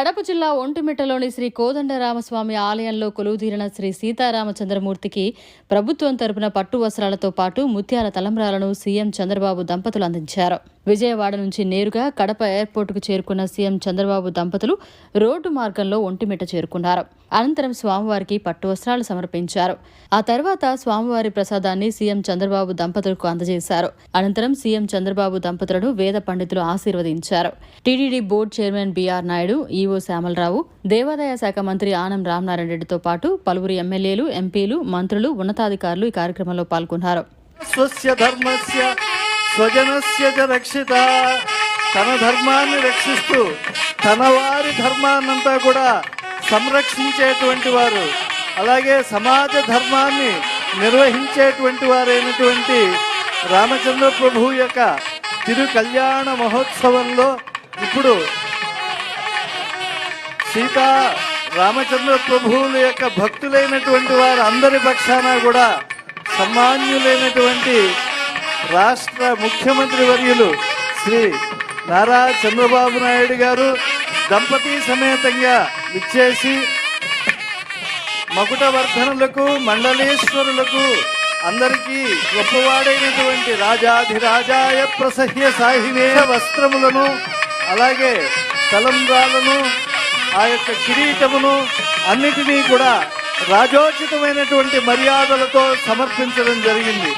కడప జిల్లా ఒంటిమిట్టలోని శ్రీ కోదండరామస్వామి ఆలయంలో కొలువుదీరిన శ్రీ సీతారామచంద్రమూర్తికి ప్రభుత్వం తరపున పట్టు వస్త్రాలతో పాటు ముత్యాల తలంబ్రాలను సీఎం చంద్రబాబు దంపతులు అందించారు. విజయవాడ నుంచి నేరుగా కడప ఎయిర్పోర్టుకు చేరుకున్న సీఎం చంద్రబాబు దంపతులు రోడ్డు మార్గంలో ఒంటిమిట్ట చేరుకున్నారు. అనంతరం స్వామివారికి పట్టు వస్త్రాలు సమర్పించారు. ఆ తర్వాత స్వామివారి ప్రసాదాన్ని సీఎం చంద్రబాబు దంపతులకు అందజేశారు. అనంతరం సీఎం చంద్రబాబు దంపతులను వేద పండితులు ఆశీర్వదించారు. TTD board chairman BR Naidu, EO Shyamala Rao, దేవాదాయ శాఖ మంత్రి ఆనం రామనారాయణ రెడ్డితో పాటు పలువురు ఎమ్మెల్యేలు, ఎంపీలు, మంత్రులు, ఉన్నతాధికారులు ఈ కార్యక్రమంలో పాల్గొన్నారు. స్వజనస్య రక్షిత, తన ధర్మాన్ని రక్షిస్తూ తన వారి ధర్మాన్నంతా కూడా సంరక్షించేటువంటి వారు, అలాగే సమాజ ధర్మాన్ని నిర్వహించేటువంటి వారైనటువంటి రామచంద్ర ప్రభు యొక్క తిరు కళ్యాణ మహోత్సవంలో ఇప్పుడు సీతా రామచంద్ర ప్రభువుల యొక్క భక్తులైనటువంటి వారు అందరి పక్షాన కూడా సన్మాన్యులైనటువంటి రాష్ట్ర ముఖ్యమంత్రి వర్యులు శ్రీ నారా చంద్రబాబు నాయుడు గారు దంపతి సమేతంగా విచ్చేసి మకుటవర్ధనులకు, మండలేశ్వరులకు, అందరికీ గొప్పవాడైనటువంటి రాజాధిరాజాయ ప్రసహ్య సాహినే వస్త్రములను, అలాగే తలంబ్రాలను, ఆ యొక్క కిరీటమును అన్నిటినీ కూడా రాజోచితమైనటువంటి మర్యాదలతో సమర్పించడం జరిగింది.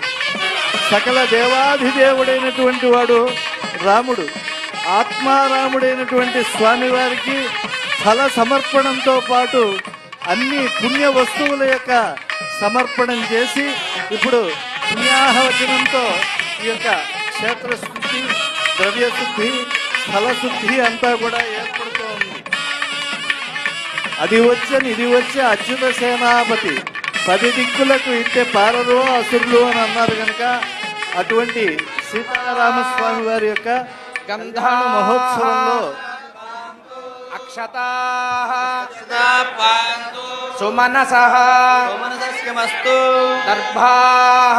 సకల దేవాధిదేవుడైనటువంటి వాడు రాముడు, ఆత్మారాముడైనటువంటి స్వామివారికి ఫల సమర్పణంతో పాటు అన్ని పుణ్య వస్తువుల యొక్క సమర్పణం చేసి ఇప్పుడు పుణ్యాహవచనంతో ఈ యొక్క క్షేత్రశుద్ధి, ద్రవ్యశుద్ధి, ఫలశుద్ధి అంతా కూడా ఏర్పడుతూ ఉంది. అది వచ్చని ఇది వచ్చి అచ్యుత సేనాపతి 10 దిక్కులకు ఇట్టే పారరు అసురులు అని అన్నారు కనుక అటువంటి సీతారామస్వామి వారి యొక్క గంధాన మహోత్సవంలో సుమనసః దర్భాః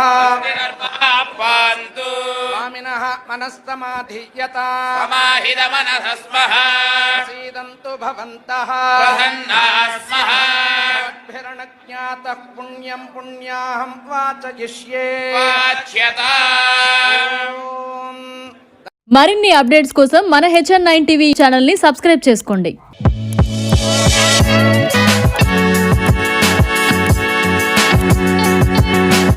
స్వామినః మనస్తమాధీయతాం సమాహితమనసస్మః సీదంతు భవంతః ప్రసన్నాస్మః జ్ఞాతః పుణ్యం పుణ్యాహం వాచయిష్యే. మరిన్ని అప్డేట్స్ కోసం మన HN9 టీవీ ఛానల్ ని సబ్స్క్రైబ్ చేసుకోండి.